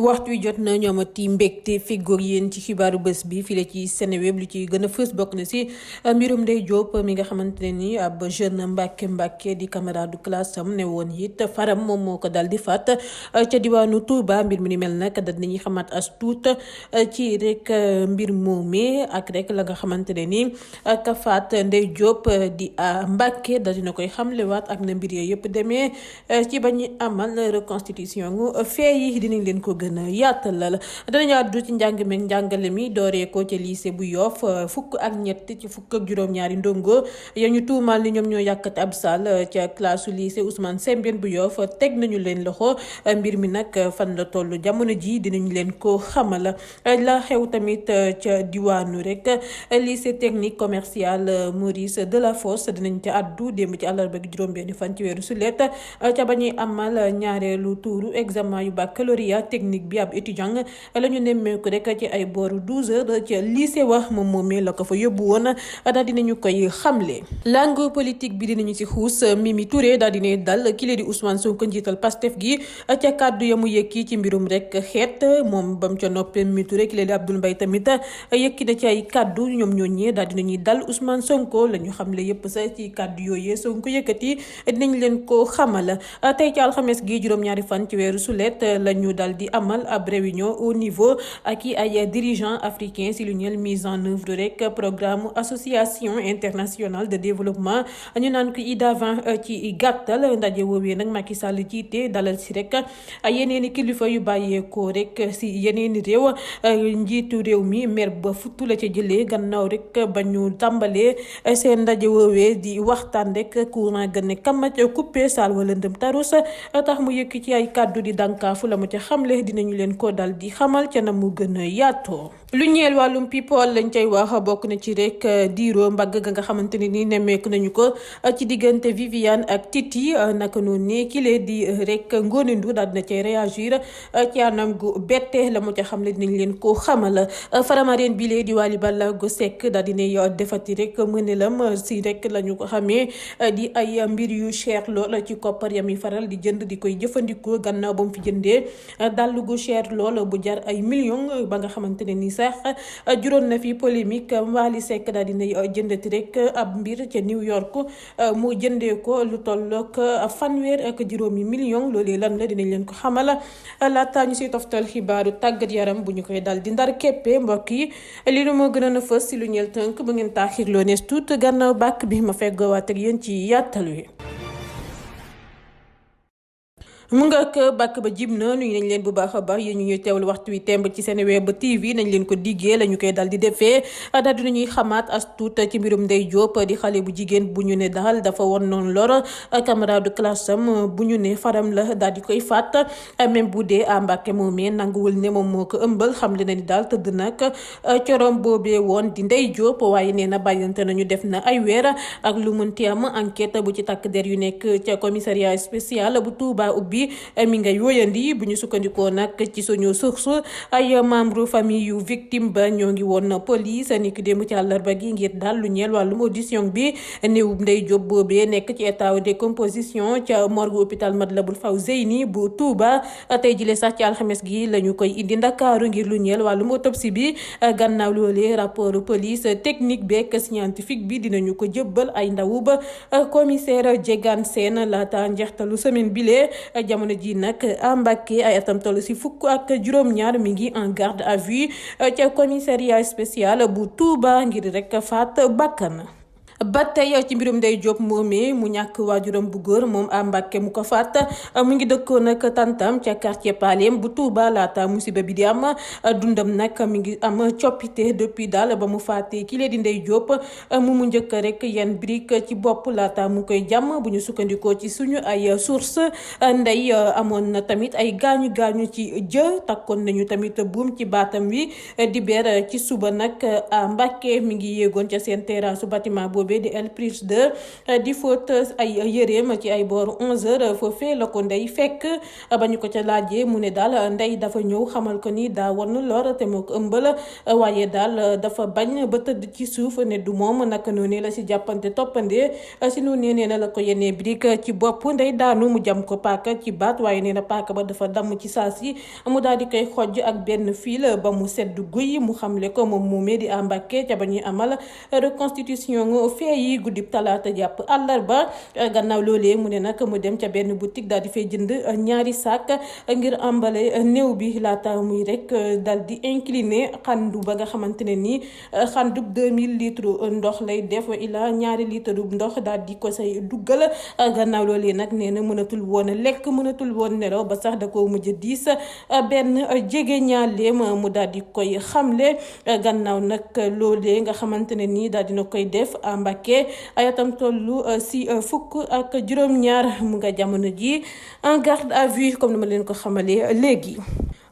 waxtu wi jot na ñoom ati mbégte feggoog yéen ci xibaaru bés bi fii la ci Seneweb li ci gën a fës bokk na si mbirum Ndeye Diop mi nga xamante ne ni ab jeune mbàkke di camarade de classe am ne woon it faram moom moo ko daal di faat ca diwaanu Touba mbir mi ni mel nag dañ nañuy xamaat as tuut ci rek mbir moomee ak rek la nga xamante ne ni ka faat Ndeye Diop di Mbàkke daal dina koy xamlewaat ak na mbir yooyu yëpp demee ci ba ñu amal reconstitution fee yi dinañ leen ko gën a yaatalal danañu àddu ci njàng meeg njàngale mi dooree ko ca lycée bu Yoff fukk ak ñett ci fukk ak juróom-ñaari ndongo ya ñu tuumaal ni ñoom ñoo yàkkati ab salle ca classe lycée Ousmane Sembène bu Yoff teg nañu leen loxo mbir mi nag fan la toll jamono ji dinañu leen ko xamal la xew tamit ca diwaanu rek lycée technique commercial Maurice Delafosse dinañ ca àddu démb ci àllarba gi juróom-benni fan ci weeru sulet ca ba ñuy amal ñaareelu tuuru examen yu baccalauréat technique bi ab étudiant la ñu nemmeeku rek ci ay booru 12h ci lycée wax moom moomee la ko fa yóbbu woon daal dinañu koy xamle. langue politique bi dinañu ci xuus Mimi Touré daal dina dal kile di Ousmane Sonko njiital Pastef gi ca kàddu ya mu yëkki ci mbirum rek xeet moom bam ca noppee Mimi Touré kile di Abdoul Mbaye tamit yëkki na ci ay kàddu ñoom ñooñee daal dinañuy dal Ousmane Sonko la ñu xamle yëpp sa ci kàddu yooyee Sonko yëkkati dinañ leen ko xamal tey ci alxames gi juróom-ñaari fan ci weeru sulet la ñu dal di amal ab réunion au niveau ak i ay dirigeants africains si lu ñeel mise en œuvre rek programme association internationale de développement ñu naan ko IDA-20 ci gàttal ndaje woowee nag Macky Sall jiite dalal si rek yeneeni kilifa yu bàyyeekoo rek si yeneeni réew njiitu réew mi mer ba futtu la ca jëlee gannaaw rek ba ñu tàmbalee seen ndaje woowee di waxtaan rek courant gën ne kamat coupé saal wala ndëm tarus tax mu yëkk ci ay kàddu di dànkaafu la mu ca xamle dinañu leen ko dal di xamal ca na mu gën a yaatoo lu ñeel wàllum people lañ cay wax bokk na ci rek diiro mbagg ga nga xamante ne ni nemmeeku nañu ko ci diggante Viviane ak Titi naka noonu ne kile di rek Ngoné Ndour daal dina cay réagir ci anam gu bette la mu ca xamle dinañ leen ko xamal Faramareen bi lee di Wally Ballago Seck daal dinay defati rek mënelam si rek la ñu ko xamee di ay mbir yu cher lool ci koppar yam yi faral di jënd di koy jëfandikoo gannaaw ba mu fi jëndee dàll gu cher lool bu jar ay millions ba nga xamante ne ni sax juróon na fi polémique Wally Seck daal dinay jëndati rek ab mbir ca New York mu jëndee ko lu tollook fanweer ak juróomi millions loolee lan la dinañ leen ko xamal laata ñu siy toftal xibaaru tàggat yaram bu ñu koy dal di ndar képpe mbokk yi li lu moo gën a fës si lu ñeel tënk bu ngeen taaxirloo nees tuut gannaaw bàkk bi ma feggoowaat ak yéen ci yàttal wi mu nga ak bàkk ba jib na nuyu nañ leen bu baax a baax yéen ñu ñuy teewlu waxtu wi temb ci Seneweb TV nañ leen ko diggee la ñu koy dal di defee daal di nañuy xamaat as tuut ci mbirum Ndeye Diop di xale bu jigéen bu ñu ne daal dafa won noonu lor camarade de classe am bu ñu ne faram la daal di koy faat même bu dee a Mbàkke moomee nanguwul ne moom moo ko ëmbal xam le na ni daal tëdd nag corom boobee woon di Ndeye Diop waaye nee na bàyyante nañu def na ay weer ak lu mënti am enquête bu ci takk der yu nekk ca commissariat spécial bu Touba ubbi mi ngay wóyandi bu ñu sukkandikoo nag ci suñu source ay membre famille yu victime ba ñoo ngi woon police ni ki démb ci àllarba gi ngir daal lu ñeel wàllum audition bi néew Ndeye Diop boobee nekk ci état de décomposition ca morgue hôpital Matlaboul Fawzeyni bu Touba tey jile sax ci alxames gi la ñu koy indi Ndakaaru ngir lu ñeel wàllum autopsie bi gannaaw loolee rapport police technique beeg scientifique bi dinañu ko jëbbal ay ndawu ba commissaire Diegane Sène laata njeextalu semaine bile jamono ji nag Mbàkke ay atam toll si fukk ak juróom-ñaar mi ngi en garde à vue ca commissariat spécial bu Touba ngir rek faat bakkan ba tey ci mbirum Ndeye Diop moomee mu ñàkk waajuram bu góor moom a Mbàkke mu ko faat mu ngi dëkkoon ak tantam ca quartier Palem bu Touba laata musiba bi di am dundam nag mi ngi am coppite depuis daal ba mu faatee kii di Ndeye Diop mu njëkk rek yenn brique ci bopp laata mu koy jàmm bu ñu sukkandikoo ci suñu ay source Ndeye amoon na tamit ay gaañu ci jë takkoon nañu tamit buum ci baatam wi di ber ci suba nag a Mbàkke mi ngi yéegoon ca seen terrasse bâtiment boobu boobee di L plus 2 di fóot ay yëreem ci ay booru 11h foofee la ko ndey fekk ba ñu ko ca laajee mu ne daal ndey dafa ñëw xamal ko ni daa wan lor te moo ko ëmbal waaye daal dafa bañ ba tëdd ci suuf ne du moom naka noonu la si jàppante toppandee si noonu nee na la ko yenee birig ci bopp ndey daanu mu jam ko paaka ci baat waaye nee na paaka ba dafa damm ci saa si mu daal di koy xojj ak benn fil ba mu sedd guy mu xamle ko moom muumee di Mbàkke ca ba ñuy amal reconstitution fee yi guddib talaata jàpp àllarba gannaaw loolee mu ne nag mu dem ca benn boutique daal di fay jënd ñaari sac ngir emballé néew bi laata muy rek dal di incliné xandu ba nga xamante ne nii xandub 2000 litres ndox lay def ila ñaari litre ndox daal di ko say duggal gannaaw loolee nag nee na mënatul woon lekk mënatul woon nelaw ba sax da ko mujj diis benn jege ñaaleem mu daal di koy xamle gannaaw nag loolee nga xamante ne nii daal dina koy def Mbàkke ayatam tollu si fukk ak juróom-ñaar mu nga jamono ji en garde à vue comme ni ma leen ko xamalee léegi.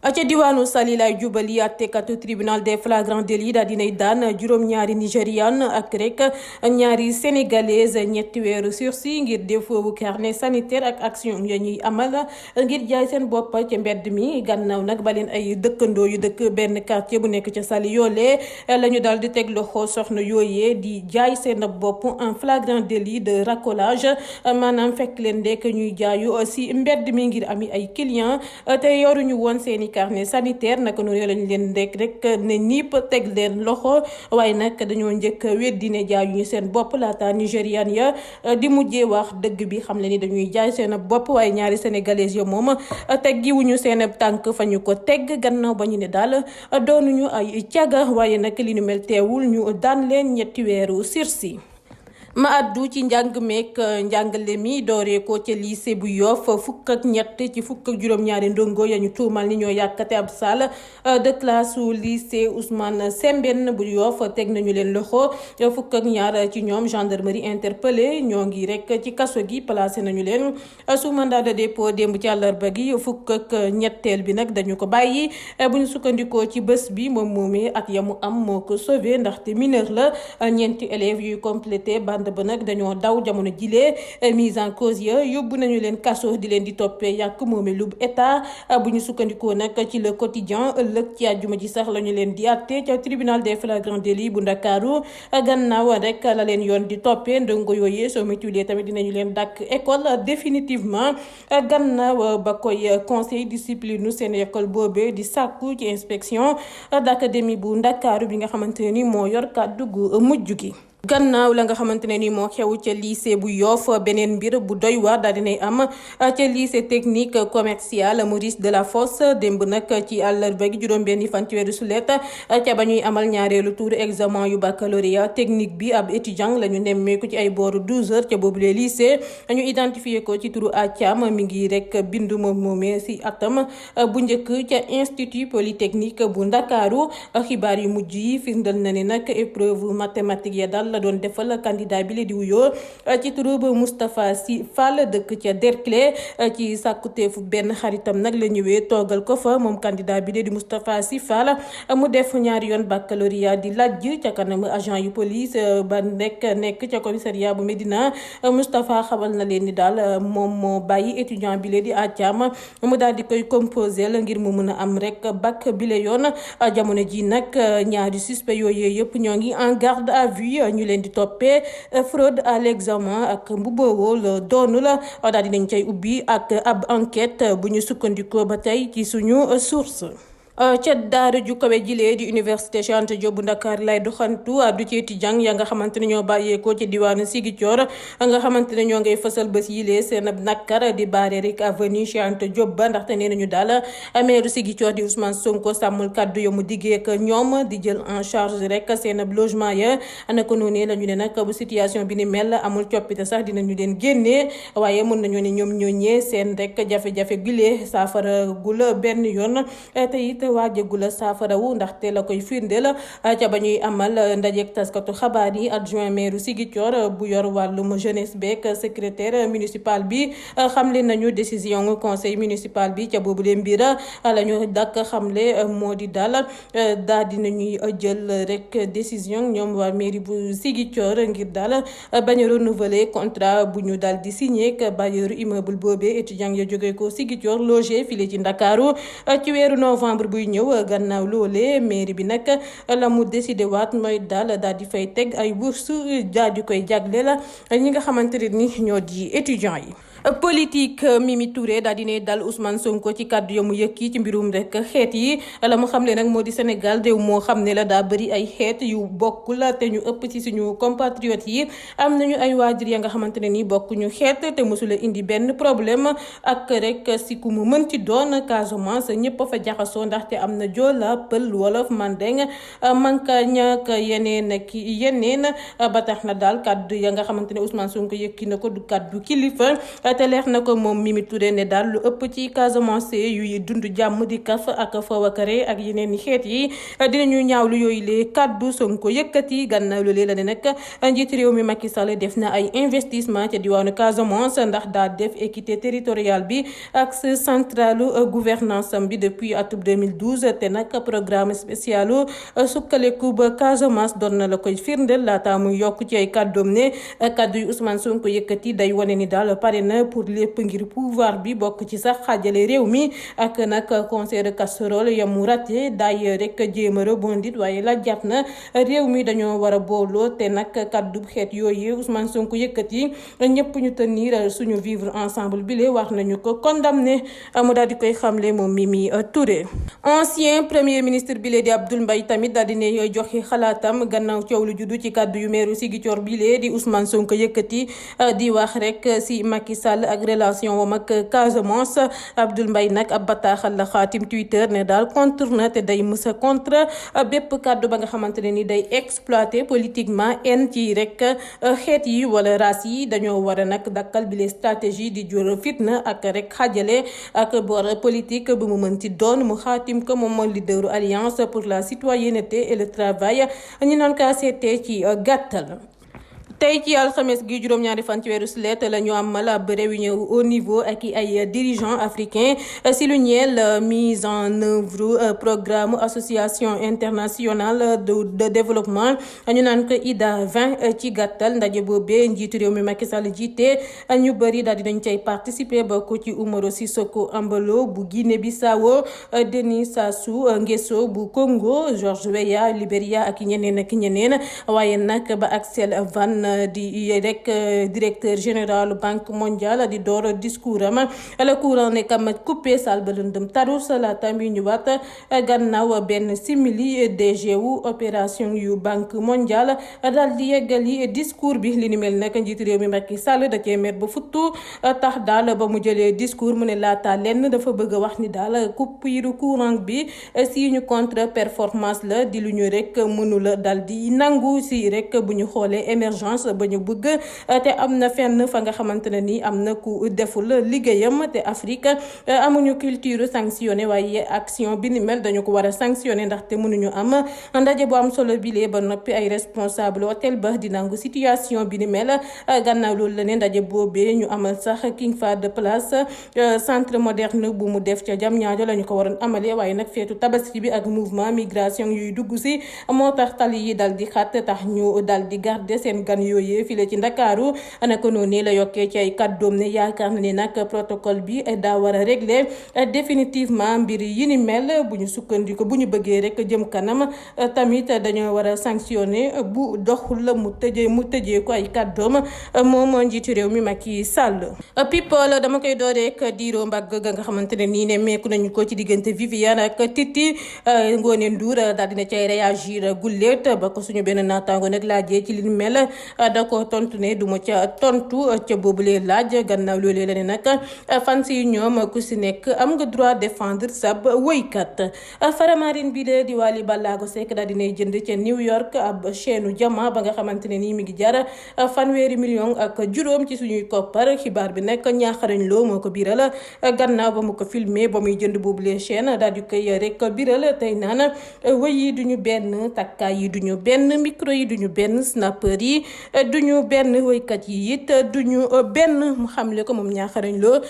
ca diwaanu Saly lay jubali àttekatu tribunal des flagrants délits daal dinay daan juróom-ñaari nigériane ak rek ñaari sénégalaise ñetti weeru sursis ngir défaut bu carnet sanitaire ak action ya ñuy amal ngir jaay seen bopp ca mbedd mi gannaaw nag ba leen ay dëkkandoo yu dëkk benn quartier bu nekk ca Saly yoolee la ñu daal di teg loxo soxna yooyee di jaay seen bopp en flagrant délit de racolage maanaam fekk leen dekk ñuy jaayu si mbedd mi ngir ami ay clients te yoruñu woon seeni carnet sanitaire naka noonu lañ leen rek ne niip teg leen loxo waaye nag dañoo njëkk weddi ne jaayuñu seen bopp laata nigérian ya di mujjee wax dëgg bi xam le ni dañuy jaay seen bopp waaye ñaari sénégalais yo moom teggiwuñu seen tànk fa ñu ko teg gannaaw ba ñu ne daal doonuñu ay caga waaye nag li nu mel teewul ñu daan leen ñetti weeru sursis. ma addu ci njàng meek njàngale mi dooree ko ca lycée bu Yoff fukk ak ñett ci fukk ak juróom-ñaari ndongo ya ñu tuumal ni ñoo yàkkate ab salle de classe su lycée Ousmane Sembène bu Yoff teg nañu leen loxo fukk ak ñaar ci ñoom gendarmerie interpellé ñoo ngi rek ci kaso gi placé nañu leen sous mandat de dépôt démb ci àllarba gi fukk ak ñetteel bi nag dañu ko bàyyi bu ñu sukkandikoo ci bés bi moom moomee ak yamu am moo ko sauvé ndaxte mineur la ñeenti élèves yuy complété ba nag dañoo daw jamono jilee mise en cause ya yóbbu nañu leen kaso di leen di toppee yàq moome lub état bu ñu sukkandikoo nag ci le quotidien ëllëg ci àjjuma ji sax la ñu leen di àtte ca tribunal des flagrants délits bu Ndakaaru gannaaw rek la leen yoon di toppee ndongo yooyee soo métulee tamit dinañu leen dàkk école définitivement gannaaw ba koy conseil discipline seen école boobee di sàkku ci inspection d'académie bu Ndakaaru bi nga xamante ne ni moo yor kàddu gu mujj gi. gannaaw la nga xamante ne ni moo xew ca lycée bu Yoff beneen mbir bu doy waar daal dinay am ca lycée technique commercial Maurice Delafosse démb nag ci àllarba gi juróom-benni fan ci weeru sulet ca ba ñuy amal ñaareelu tour examen yu baccalauréat technique bi ab étudiant la ñu nemmeeku ci ay booru 12h ca boobule lycée ñu identifié ko ci turu Athiam mi ngi rek bindu moom moomee si atam bu njëkk ca institut polytechnique bu Ndakaaru xibaar yu mujj yi firndal na ne nag épreuve mathématique ya daal la doon defal candidat bi la di wuyoo ci turu ba Moustapha Sy Fall dëkk ca Derklé ci sàkkuteefu benn xaritam nag la ñëwee toogal ko fa moom candidat bi la di Moustapha Sy Fall mu def ñaari yoon baccalauréat di lajj ca kanam agent yu police ba nekk ca commissariat bu Médina Moustapha xamal na leen ni daal moom moo bàyyi étudiant bi la di Athiam mu daal di koy composé la ngir mu mën a am rek bac bi la yoon jamono ji nag ñaari suspect yooyu yëpp ñoo ngi en garde à vue ñu leen di toppee fraude à l'examen ak mbubboo la doonu la daal dinañ cay ubbi ak ab enquête bu ñu sukkandikoo ba tey ci suñu source. ca daara ju kawe jilee di université Cheikh Anta Diop bu Ndakaar lay doxantu addu ci étudiant ya nga xamante ne ñoo bàyyeekoo ci diwaanu Ziguinchor nga xamante ne ñoo ngay fësal bés yilee seen ab nakkar di baare rek avenue Cheikh Anta Diop ba ndaxte nee nañu daal maire Ziguinchor di Ousmane Sonko sàmmul kaddu yo mu diggee ak ñoom di jël en charge rek seen ab logement ya naka noonu la ñu ne nag bu situation bi ni mel amul coppite sax dinañu leen génnee waaye mën nañoo ne ñoom ñooñee seen rek jafe-jafe gilee saafara gul benn yoon te it it waajagula saafarawu ndaxte la koy firndeel ca ba ñuy amal ndajeek taskatu xabaar yi adjoint maire Ziguinchor bu yor wàllum jeunesse beek secrétaire municipal bi xamle nañu décision conseil municipal bi ca boobu leen mbir la ñu dakk xamle moo di daal dinañuy jël rek décision ñoom waa mairie bu Ziguinchor ngir daal bañ a renouveler contrat bu ñu daal di signé ak bailleur immeuble boobee étudiant ya jóge ko Ziguinchor logé file ci Ndakaaru ci weeru novembre buy ñëw gannaaw loolee mairie bi nag la mu décidé waat mooy daal di fay teg ay bourse daal di koy jagle la ñi nga xamante ne ni ñoo di étudiant yi. politique Mimi Touré daal di ne dal Ousmane Sonko ci kàddu ya mu yëkki ci mbirum rek xeet yi la mu xam ne nag moo di Sénégal réew moo xam ne la daa bëri ay xeet yu bokkul te ñu ëpp ci suñu compatriotes yi am nañu ay waajur ya nga xamante ne ni bokkuñu xeet te mosula indi benn problème ak rek si ku mu mën ci doon Casamance ñëpp fa jaxasoo ndaxte am na Joola Pël Wolof Mandeng Mankañ ak yeneen ba tax na daal kàddu ya nga xamante ne Ousmane Sonko yëkki na ko du kàddu kilifa te leer na ko moom Mimi Touré ne daal lu ëpp ci Casamance yuy dund jàmm di kaf ak fawakare ak yeneen i xeet yi dinañu ñaawlu yooyu lee kàddu Sonko yëkkati gannaaw loolee la ne nag njiit réew mi Macky Sall def na ay investissement ca diwaanu Casamance ndax daa def équité territoriale bi ak centralu gouvernance am bi depuis atum 2012 te nag programme spécialu sukkaleku ba Casamance doon na la koy firndeel laata muy yokk ci ay kàddoom ne kàddu yu Ousmane Sonko yëkkati day wane ni daal pare na pour lépp ngir pouvoir bi bokk ci sax xaajale réew mi ak nag conseil de casserole yamu raté day rek jéem a rebondir waaye la jàpp na réew mi dañoo war a booloo te nag kaddu xeet yooyu Ousmane Sonko yëkkati ñëpp ñu tenir suñu vivre ensemble bi lee wax nañu ko condamné mu daal di koy xamle moom Mimi Touré. ancien premier ministre bi lee di Abdoul Mbaye tamit daal di ne joxe xalaatam gannaaw coow lu juddu ci kaddu yu meeru Ziguinchor bi lee di Ousmane Sonko yëkkati di wax rek si Macky Sall ak relation wam ak Casamance Abdoul Mbaye nag ab bataaxal la xaatim Twitter ne daal contre na te day mësa contre bépp kàddu ba nga xamante ne ni day exploiter politiquement en ci rek xeet yi wala race yi dañoo war a nag dakkal bi les stratégie di jur fitna ak rek xaajale ak bor politique bu mu mën ci doon mu xaatim ko moom mooy leaderu Alliance pour la citoyenneté et le travail ñu naan kaa seetee ci gàttal. tey ci alxames gi juróom-ñaari fan ci weeru sulet la ñu amal ab réunion au niveau ak ay dirigeants africains si lu ñeel mise en œuvre programme association internationale de développement ñu naan ko IDA 20 ci gàttal ndaje boobee njiitu réew mi Macky Sall jiite ñu bëri daal dinañ cay participer ba ko ci Umaro Sissoco Embalo bu Guinée Bissau Denis Sassou Nguesso bu Congo George Weah Libéria ak ñeneen waaye nag ba Axel Van di rek directeur général banque mondiale di door discours am le courant ne kam coupé sal ba lëndëm tarus laata mi ñu waat gannaaw benn simili DG wu opération yu banque mondiale daal di yeggali discours bi li ni mel nag njiitu réew mi Macky Sall da cee mer ba futtu tax daal ba mu jëlee discours mu ne laata lenn dafa bëgg a wax ni daal coupure courant bi si ñu contre performance la di lu ñu rek mënula dal di nangu si rek bu ñu xoolee émergence ba ñu bëgg te am na fenn fa nga xamante ne ni am na ku deful liggéeyam te Afrique amuñu culture sanctionné waaye action bi ni mel dañu ko war a sanctionné ndaxte mënuñu am ndaje bu am solo bi lee ba noppi ay responsable hôtel ba di nangu situation bi ni mel gannaaw loolu la ne ndaje boobee ñu amal sax King Fahd Place centre moderne bu mu def ca Diamniadio la ñu ko waroon amalee waaye nag feetu tabaski bi ak mouvement migration yuy dugg si moo tax tali yi dal di xat tax ñu dal di garder seen gan yooyee file ci Ndakaaru naka noonu la yokkee ci ay kàddoom ne yaakaar na ne nag protocole bi daa war a régler définitivement mbir yi ni mel bu ñu sukkandiku bu ñu bëggee rek jëm kanam tamit dañoo war a sanctionner bu doxul mu tëjee ko ay kàddoom moom njiitu réew mi Macky Sall. people dama koy door rek diiroo mbagg ga nga xamante ne nii ne meeku nañu ko ci diggante Viviane ak Titi Ngoné Ndour daal dina cay réagir gulleet ba ko suñu benn naataango nag laajee ci li ni mel da ko tontu ne du ma ca tontu ca boobulee laaj gannaaw loolee la ne nag fans yi ñoom ku si nekk am nga droit défendre sab woykat. Faramareen bi de di Wally Ballago Seck daal dinay jënd ca New York ab chaîne jama ba nga xamante ne nii mi ngi jar fanweeri million ak juróom ci suñuy koppar. Xibaar bi nekk ñaaxarañ loo moo ko biral gannaaw ba mu ko filmé ba muy jënd boobulee chaîne daal di koy rek biral tey naan wëy yi duñu benn, takkaay yi duñu benn, micro yi duñu benn, snapper yi duñu benn, woykat yi it duñu benn. mu xamle ko moom ñaaxarañ loo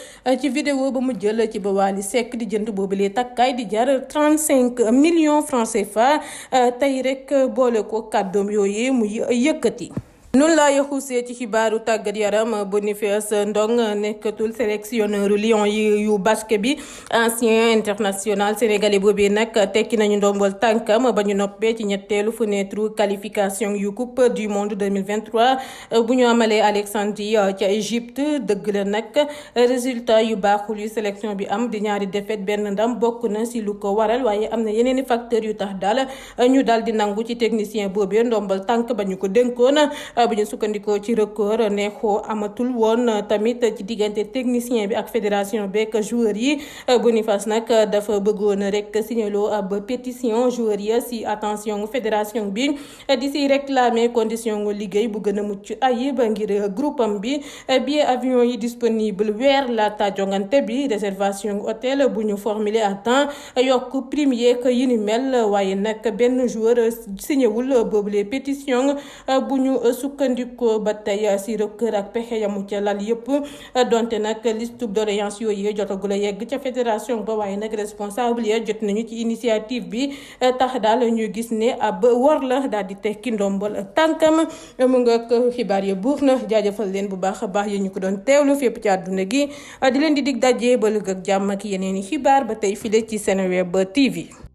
ci vidéo ba mu jël ci ba Wally Seck di jënd boobulee takkaay di jar 35 millions francs CFA tey rek boole ko kàddoom yooyu muy yëkkati. noonu laa yaxusee ci xibaaru tàggat yaram. Boniface Ndong nekkatul sélectionneur Lions yi yu basket bi. ancien international sénégalais boobee nag tekki nañu ndombol tànkam ba ñu noppee ci ñetteelu fenêtre qualification yu coupe du monde 2023 bu ñu amalee Alexandrie ca Égypte. dëgg la nag résultat yu baaxul yu sélection bi am di ñaari défaite benn ndam bokk na si lu ko waral, waaye am na yeneeni facteurs yu tax daal ñu daal di nangu ci technicien boobee ndombol tànk ba ñu ko dénkoon. bu ñu sukkandikoo ci record neexoo amatul woon tamit ci diggante technicien bi ak fédération beeg joueurs yi. Boniface nag dafa bëggoon rek signaloo ab pétition joueurs yi si attention fédération bi di si réclamer condition liggéey bu gën a mucc ayib ngir groupe am bi. billet avion yi disponible weer laata jongante bi, réservation hôtel bu ñu formuler à temps, yokk prime yeeg yi ni mel. waaye nag benn joueur signéwul boobule pétition bu ñu sukkandikoo ba tey si record ak pexe yamu ca lal yëpp. donte nag liste doléance yooyu jotagul a yegg ca fédération ba, waaye nag responsable ya jot nañu ci initiative bi tax daal ñu gis ne ab wor la daal di tekki ndombol tànkam. mu nga xibaar ya buur na jaajëfal leen bu baax a baax yi ñu ko doon teewlu fépp ci àdduna gi di leen di dig daje ba lëg ak jàmm ak yeneen i xibaar ba tey file ci Seneweb TV.